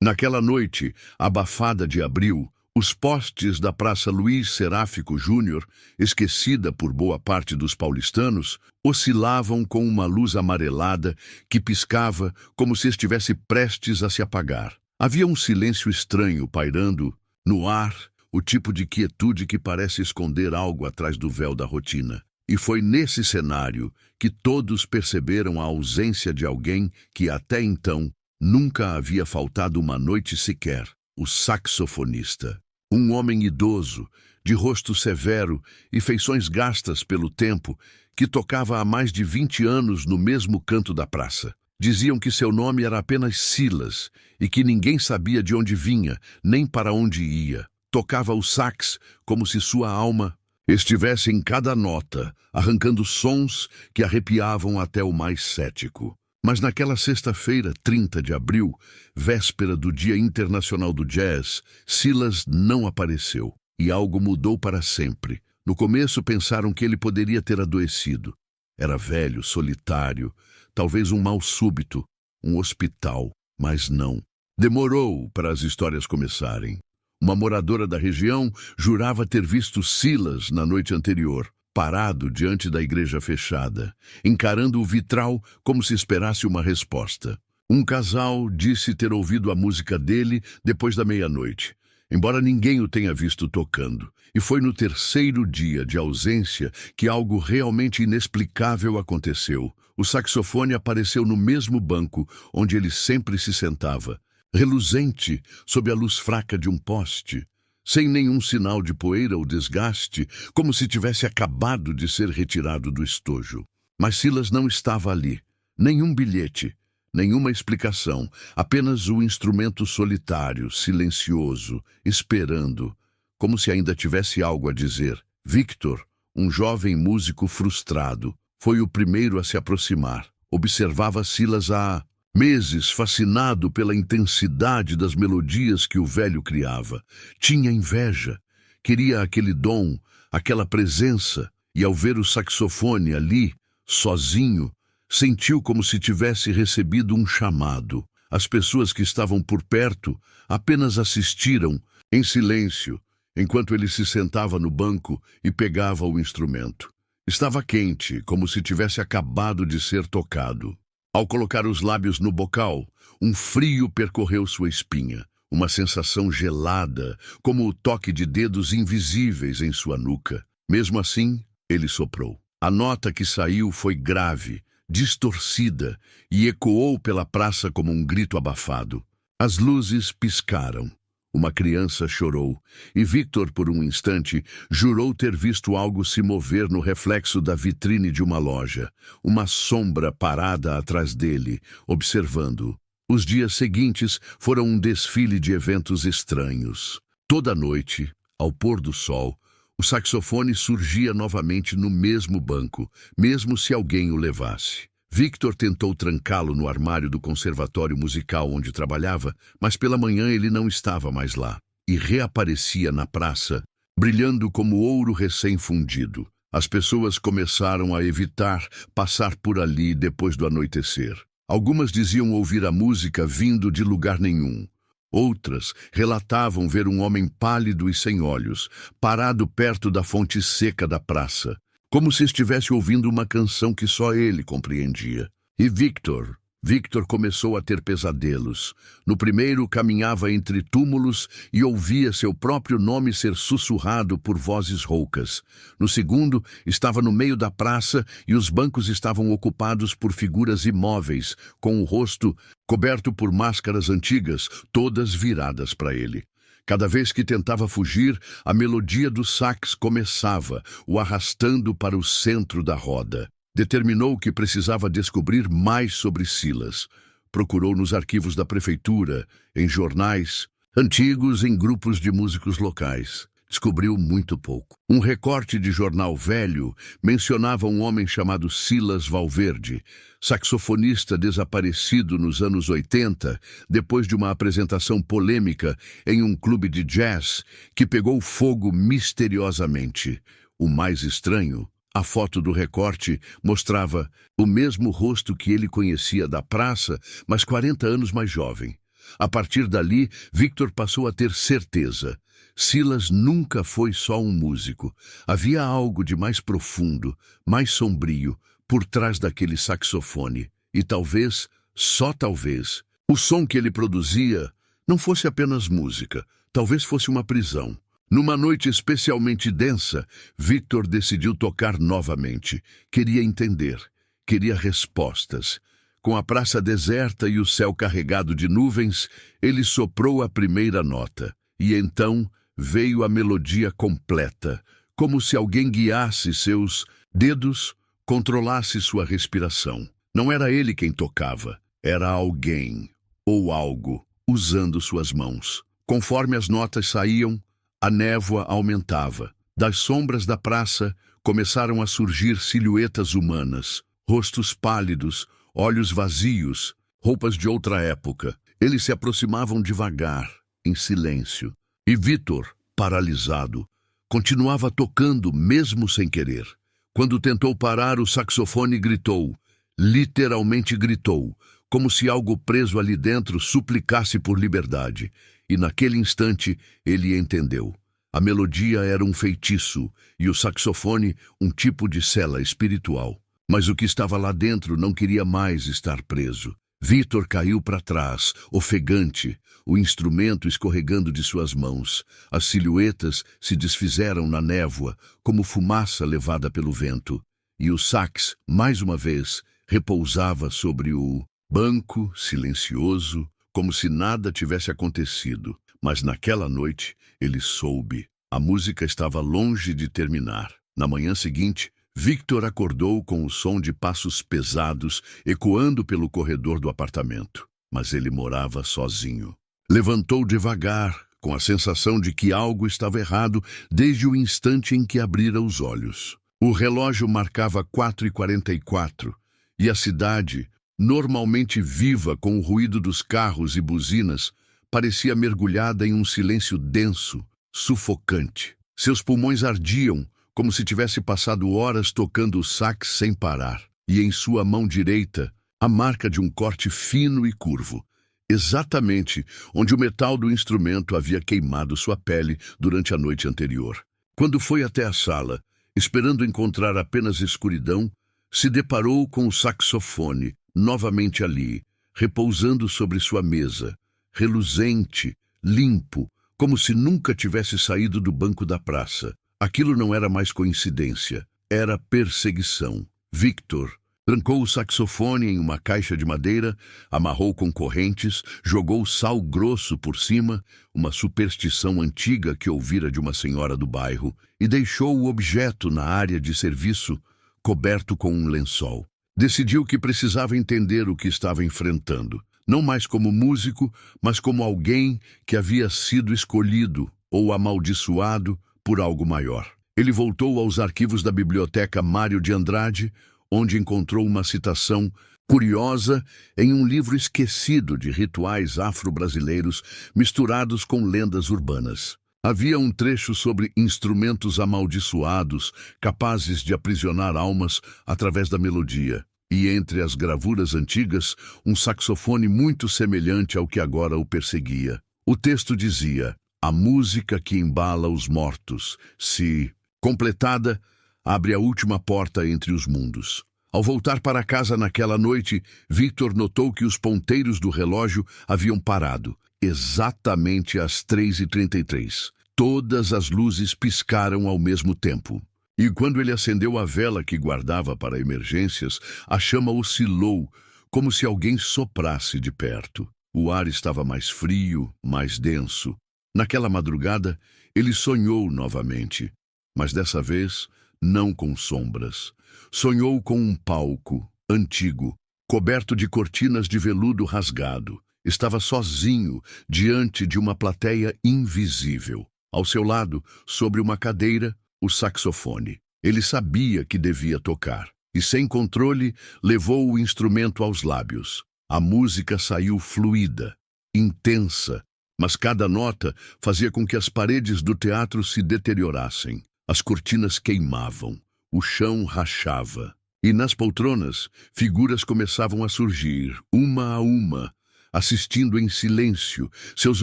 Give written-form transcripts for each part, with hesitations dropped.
Naquela noite, abafada de abril, os postes da Praça Luiz Seráfico Júnior, esquecida por boa parte dos paulistanos, oscilavam com uma luz amarelada que piscava como se estivesse prestes a se apagar. Havia um silêncio estranho pairando no ar, o tipo de quietude que parece esconder algo atrás do véu da rotina. E foi nesse cenário que todos perceberam a ausência de alguém que até então nunca havia faltado uma noite sequer: o saxofonista. Um homem idoso, de rosto severo e feições gastas pelo tempo, que tocava há mais de 20 anos no mesmo canto da praça. Diziam que seu nome era apenas Silas e que ninguém sabia de onde vinha, nem para onde ia. Tocava o sax como se sua alma estivesse em cada nota, arrancando sons que arrepiavam até o mais cético. Mas naquela sexta-feira, 30 de abril, véspera do Dia Internacional do Jazz, Silas não apareceu. E algo mudou para sempre. No começo pensaram que ele poderia ter adoecido. Era velho, solitário, talvez um mal súbito, um hospital, mas não. Demorou para as histórias começarem. Uma moradora da região jurava ter visto Silas na noite anterior, parado diante da igreja fechada, encarando o vitral como se esperasse uma resposta. Um casal disse ter ouvido a música dele depois da meia-noite, embora ninguém o tenha visto tocando. E foi no terceiro dia de ausência que algo realmente inexplicável aconteceu. O saxofone apareceu no mesmo banco onde ele sempre se sentava, reluzente sob a luz fraca de um poste, sem nenhum sinal de poeira ou desgaste, como se tivesse acabado de ser retirado do estojo. Mas Silas não estava ali. Nenhum bilhete, nenhuma explicação, apenas o instrumento solitário, silencioso, esperando, como se ainda tivesse algo a dizer. Victor, um jovem músico frustrado, foi o primeiro a se aproximar. Observava Silas há meses, fascinado pela intensidade das melodias que o velho criava. Tinha inveja, queria aquele dom, aquela presença, e ao ver o saxofone ali, sozinho, sentiu como se tivesse recebido um chamado. As pessoas que estavam por perto apenas assistiram, em silêncio, enquanto ele se sentava no banco e pegava o instrumento. Estava quente, como se tivesse acabado de ser tocado. Ao colocar os lábios no bocal, um frio percorreu sua espinha, uma sensação gelada, como o toque de dedos invisíveis em sua nuca. Mesmo assim, ele soprou. A nota que saiu foi grave, distorcida, e ecoou pela praça como um grito abafado. As luzes piscaram. Uma criança chorou, e Victor, por um instante, jurou ter visto algo se mover no reflexo da vitrine de uma loja, uma sombra parada atrás dele, observando-o. Os dias seguintes foram um desfile de eventos estranhos. Toda noite, ao pôr do sol, o saxofone surgia novamente no mesmo banco, mesmo se alguém o levasse. Victor tentou trancá-lo no armário do conservatório musical onde trabalhava, mas pela manhã ele não estava mais lá, e reaparecia na praça, brilhando como ouro recém-fundido. As pessoas começaram a evitar passar por ali depois do anoitecer. Algumas diziam ouvir a música vindo de lugar nenhum. Outras relatavam ver um homem pálido e sem olhos, parado perto da fonte seca da praça, como se estivesse ouvindo uma canção que só ele compreendia. E Victor começou a ter pesadelos. No primeiro, caminhava entre túmulos e ouvia seu próprio nome ser sussurrado por vozes roucas. No segundo, estava no meio da praça e os bancos estavam ocupados por figuras imóveis, com o rosto coberto por máscaras antigas, todas viradas para ele. Cada vez que tentava fugir, a melodia do sax começava, o arrastando para o centro da roda. Determinou que precisava descobrir mais sobre Silas. Procurou nos arquivos da prefeitura, em jornais antigos, em grupos de músicos locais. Descobriu muito pouco. Um recorte de jornal velho mencionava um homem chamado Silas Valverde, saxofonista desaparecido nos anos 80, depois de uma apresentação polêmica em um clube de jazz que pegou fogo misteriosamente. O mais estranho, a foto do recorte mostrava o mesmo rosto que ele conhecia da praça, mas 40 anos mais jovem. A partir dali, Victor passou a ter certeza. Silas nunca foi só um músico. Havia algo de mais profundo, mais sombrio, por trás daquele saxofone. E talvez, só talvez, o som que ele produzia não fosse apenas música, talvez fosse uma prisão. Numa noite especialmente densa, Victor decidiu tocar novamente. Queria entender, queria respostas. Com a praça deserta e o céu carregado de nuvens, ele soprou a primeira nota. E então veio a melodia completa, como se alguém guiasse seus dedos, controlasse sua respiração. Não era ele quem tocava, era alguém, ou algo, usando suas mãos. Conforme as notas saíam, a névoa aumentava. Das sombras da praça começaram a surgir silhuetas humanas, rostos pálidos, olhos vazios, roupas de outra época. Eles se aproximavam devagar, em silêncio. E Victor, paralisado, continuava tocando mesmo sem querer. Quando tentou parar, o saxofone gritou, literalmente gritou, como se algo preso ali dentro suplicasse por liberdade. E naquele instante ele entendeu. A melodia era um feitiço e o saxofone um tipo de cela espiritual. Mas o que estava lá dentro não queria mais estar preso. Victor caiu para trás, ofegante, o instrumento escorregando de suas mãos. As silhuetas se desfizeram na névoa, como fumaça levada pelo vento. E o sax, mais uma vez, repousava sobre o banco, silencioso, como se nada tivesse acontecido. Mas naquela noite, ele soube. A música estava longe de terminar. Na manhã seguinte, Victor acordou com o som de passos pesados ecoando pelo corredor do apartamento. Mas ele morava sozinho. Levantou devagar, com a sensação de que algo estava errado desde o instante em que abrira os olhos. O relógio marcava 4h44 e a cidade, normalmente viva com o ruído dos carros e buzinas, parecia mergulhada em um silêncio denso, sufocante. Seus pulmões ardiam, como se tivesse passado horas tocando o sax sem parar. E em sua mão direita, a marca de um corte fino e curvo, exatamente onde o metal do instrumento havia queimado sua pele durante a noite anterior. Quando foi até a sala, esperando encontrar apenas escuridão, se deparou com o saxofone, novamente ali, repousando sobre sua mesa, reluzente, limpo, como se nunca tivesse saído do banco da praça. Aquilo não era mais coincidência, era perseguição. Victor trancou o saxofone em uma caixa de madeira, amarrou com correntes, jogou sal grosso por cima, uma superstição antiga que ouvira de uma senhora do bairro, e deixou o objeto na área de serviço, coberto com um lençol. Decidiu que precisava entender o que estava enfrentando, não mais como músico, mas como alguém que havia sido escolhido ou amaldiçoado por algo maior. Ele voltou aos arquivos da Biblioteca Mário de Andrade, onde encontrou uma citação curiosa em um livro esquecido de rituais afro-brasileiros misturados com lendas urbanas. Havia um trecho sobre instrumentos amaldiçoados, capazes de aprisionar almas através da melodia. E entre as gravuras antigas, um saxofone muito semelhante ao que agora o perseguia. O texto dizia: a música que embala os mortos, se completada, abre a última porta entre os mundos. Ao voltar para casa naquela noite, Victor notou que os ponteiros do relógio haviam parado, exatamente às 3h33. Todas as luzes piscaram ao mesmo tempo. E quando ele acendeu a vela que guardava para emergências, a chama oscilou, como se alguém soprasse de perto. O ar estava mais frio, mais denso. Naquela madrugada, ele sonhou novamente, mas dessa vez não com sombras. Sonhou com um palco, antigo, coberto de cortinas de veludo rasgado. Estava sozinho, diante de uma plateia invisível. Ao seu lado, sobre uma cadeira, o saxofone. Ele sabia que devia tocar, e sem controle, levou o instrumento aos lábios. A música saiu fluida, intensa, mas cada nota fazia com que as paredes do teatro se deteriorassem. As cortinas queimavam, o chão rachava. E nas poltronas, figuras começavam a surgir, uma a uma. assistindo em silêncio, seus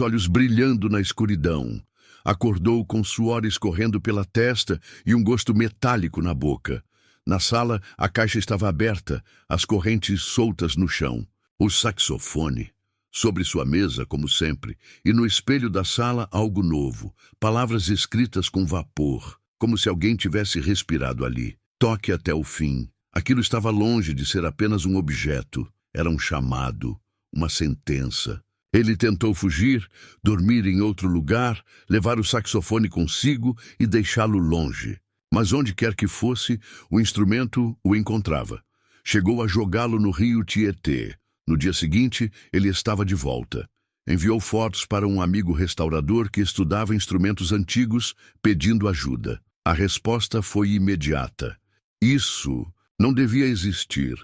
olhos brilhando na escuridão. Acordou com suor escorrendo pela testa e um gosto metálico na boca. Na sala, a caixa estava aberta, as correntes soltas no chão. O saxofone. Sobre sua mesa, como sempre, e no espelho da sala algo novo, palavras escritas com vapor, como se alguém tivesse respirado ali. Toque até o fim. Aquilo estava longe de ser apenas um objeto. Era um chamado, uma sentença. Ele tentou fugir, dormir em outro lugar, levar o saxofone consigo e deixá-lo longe. Mas onde quer que fosse, o instrumento o encontrava. Chegou a jogá-lo no rio Tietê. No dia seguinte, ele estava de volta. Enviou fotos para um amigo restaurador que estudava instrumentos antigos, pedindo ajuda. A resposta foi imediata. Isso não devia existir.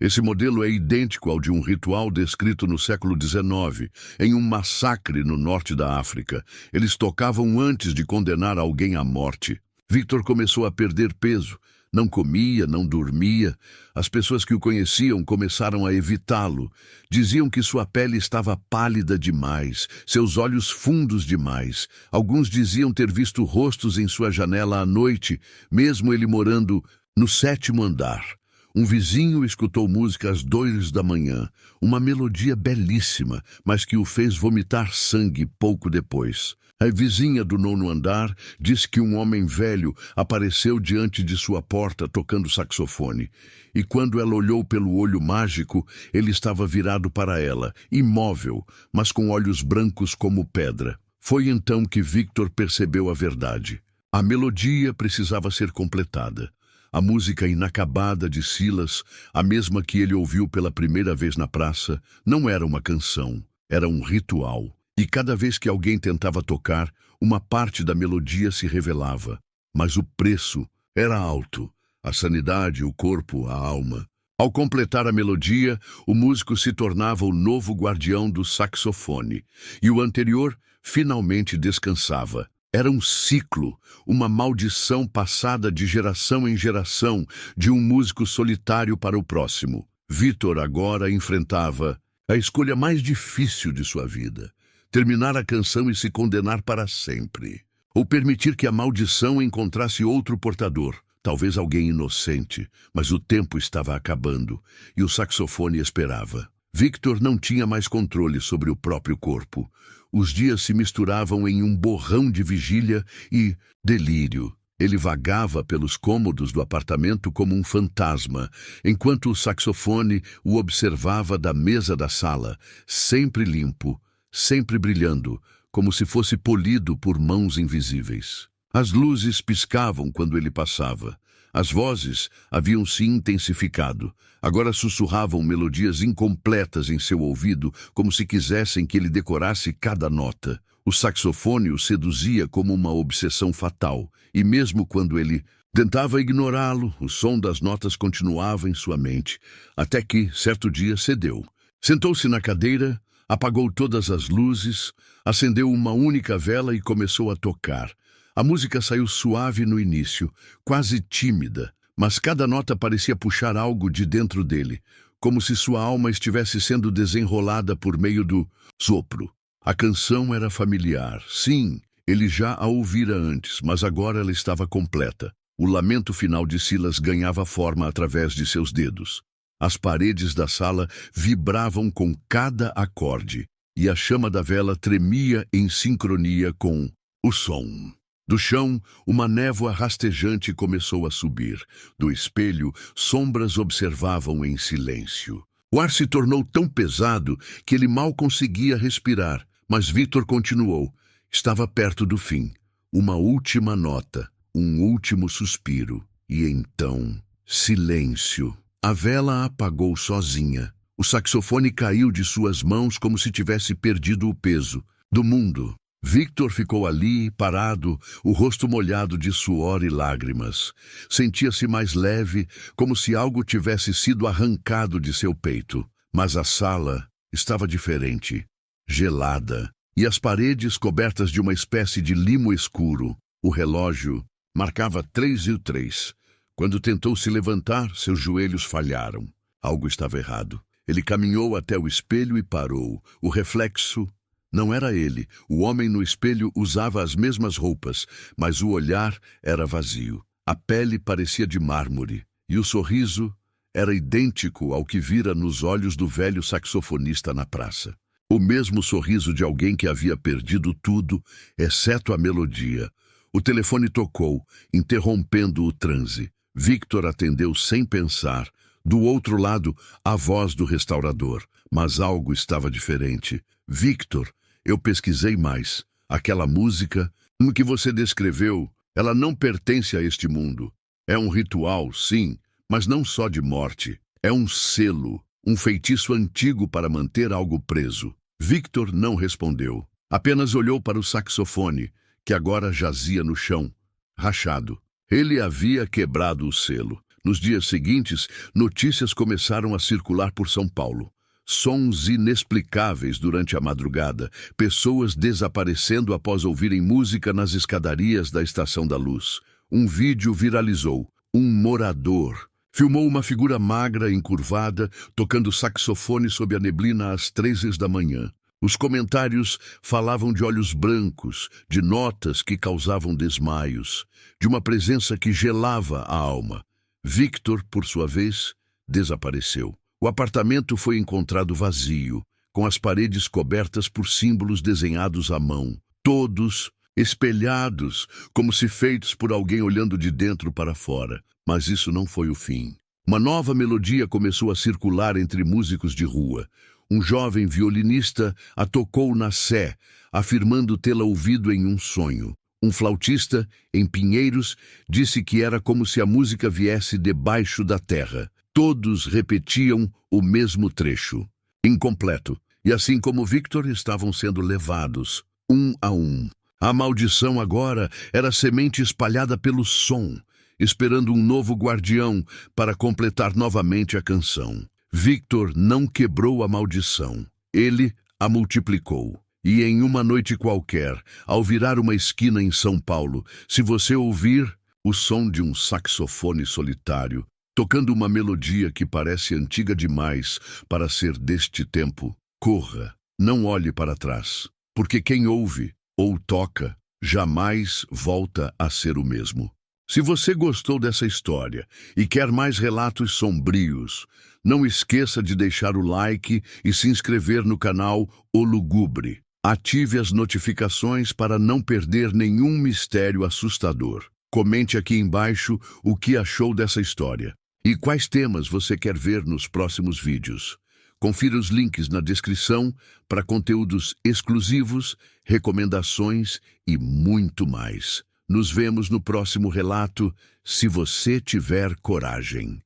Esse modelo é idêntico ao de um ritual descrito no século XIX, em um massacre no norte da África. Eles tocavam antes de condenar alguém à morte. Victor começou a perder peso. Não comia, não dormia. As pessoas que o conheciam começaram a evitá-lo. Diziam que sua pele estava pálida demais, seus olhos fundos demais. Alguns diziam ter visto rostos em sua janela à noite, mesmo ele morando no 7º andar. Um vizinho escutou música às 2 da manhã, uma melodia belíssima, mas que o fez vomitar sangue pouco depois. A vizinha do 9º andar disse que um homem velho apareceu diante de sua porta tocando saxofone. E quando ela olhou pelo olho mágico, ele estava virado para ela, imóvel, mas com olhos brancos como pedra. Foi então que Victor percebeu a verdade. A melodia precisava ser completada. A música inacabada de Silas, a mesma que ele ouviu pela primeira vez na praça, não era uma canção, era um ritual. E cada vez que alguém tentava tocar, uma parte da melodia se revelava. Mas o preço era alto, a sanidade, o corpo, a alma. Ao completar a melodia, o músico se tornava o novo guardião do saxofone, e o anterior finalmente descansava. Era um ciclo, uma maldição passada de geração em geração, de um músico solitário para o próximo. Victor agora enfrentava a escolha mais difícil de sua vida: terminar a canção e se condenar para sempre, ou permitir que a maldição encontrasse outro portador, talvez alguém inocente, mas o tempo estava acabando e o saxofone esperava. Victor não tinha mais controle sobre o próprio corpo. Os dias se misturavam em um borrão de vigília e delírio. Ele vagava pelos cômodos do apartamento como um fantasma, enquanto o saxofone o observava da mesa da sala, sempre limpo, sempre brilhando, como se fosse polido por mãos invisíveis. As luzes piscavam quando ele passava. As vozes haviam se intensificado. Agora sussurravam melodias incompletas em seu ouvido, como se quisessem que ele decorasse cada nota. O saxofone o seduzia como uma obsessão fatal, e mesmo quando ele tentava ignorá-lo, o som das notas continuava em sua mente, até que, certo dia, cedeu. Sentou-se na cadeira, apagou todas as luzes, acendeu uma única vela e começou a tocar. A música saiu suave no início, quase tímida, mas cada nota parecia puxar algo de dentro dele, como se sua alma estivesse sendo desenrolada por meio do sopro. A canção era familiar. Sim, ele já a ouvira antes, mas agora ela estava completa. O lamento final de Silas ganhava forma através de seus dedos. As paredes da sala vibravam com cada acorde, e a chama da vela tremia em sincronia com o som. Do chão, uma névoa rastejante começou a subir. Do espelho, sombras observavam em silêncio. O ar se tornou tão pesado que ele mal conseguia respirar, mas Victor continuou. Estava perto do fim. Uma última nota, um último suspiro. E então, silêncio. A vela apagou sozinha. O saxofone caiu de suas mãos como se tivesse perdido o peso do mundo. Victor ficou ali, parado, o rosto molhado de suor e lágrimas. Sentia-se mais leve, como se algo tivesse sido arrancado de seu peito. Mas a sala estava diferente, gelada, e as paredes cobertas de uma espécie de limo escuro. O relógio marcava 3:03. Quando tentou se levantar, seus joelhos falharam. Algo estava errado. Ele caminhou até o espelho e parou. O reflexo não era ele. O homem no espelho usava as mesmas roupas, mas o olhar era vazio. A pele parecia de mármore, e o sorriso era idêntico ao que vira nos olhos do velho saxofonista na praça. O mesmo sorriso de alguém que havia perdido tudo, exceto a melodia. O telefone tocou, interrompendo o transe. Victor atendeu sem pensar. Do outro lado, a voz do restaurador. Mas algo estava diferente. Victor, eu pesquisei mais. Aquela música, que você descreveu, ela não pertence a este mundo. É um ritual, sim, mas não só de morte. É um selo, um feitiço antigo para manter algo preso. Victor não respondeu. Apenas olhou para o saxofone, que agora jazia no chão, rachado. Ele havia quebrado o selo. Nos dias seguintes, notícias começaram a circular por São Paulo. Sons inexplicáveis durante a madrugada, pessoas desaparecendo após ouvirem música nas escadarias da Estação da Luz. Um vídeo viralizou. Um morador filmou uma figura magra, encurvada, tocando saxofone sob a neblina às 3 da manhã. Os comentários falavam de olhos brancos, de notas que causavam desmaios, de uma presença que gelava a alma. Victor, por sua vez, desapareceu. O apartamento foi encontrado vazio, com as paredes cobertas por símbolos desenhados à mão, todos espelhados, como se feitos por alguém olhando de dentro para fora. Mas isso não foi o fim. Uma nova melodia começou a circular entre músicos de rua. Um jovem violinista a tocou na Sé, afirmando tê-la ouvido em um sonho. Um flautista, em Pinheiros, disse que era como se a música viesse debaixo da terra. Todos repetiam o mesmo trecho, incompleto, e assim como Victor estavam sendo levados, um a um. A maldição agora era semente espalhada pelo som, esperando um novo guardião para completar novamente a canção. Victor não quebrou a maldição, ele a multiplicou. E em uma noite qualquer, ao virar uma esquina em São Paulo, se você ouvir o som de um saxofone solitário, tocando uma melodia que parece antiga demais para ser deste tempo, corra, não olhe para trás, porque quem ouve ou toca jamais volta a ser o mesmo. Se você gostou dessa história e quer mais relatos sombrios, não esqueça de deixar o like e se inscrever no canal O Lugubre. Ative as notificações para não perder nenhum mistério assustador. Comente aqui embaixo o que achou dessa história e quais temas você quer ver nos próximos vídeos. Confira os links na descrição para conteúdos exclusivos, recomendações e muito mais. Nos vemos no próximo relato, se você tiver coragem.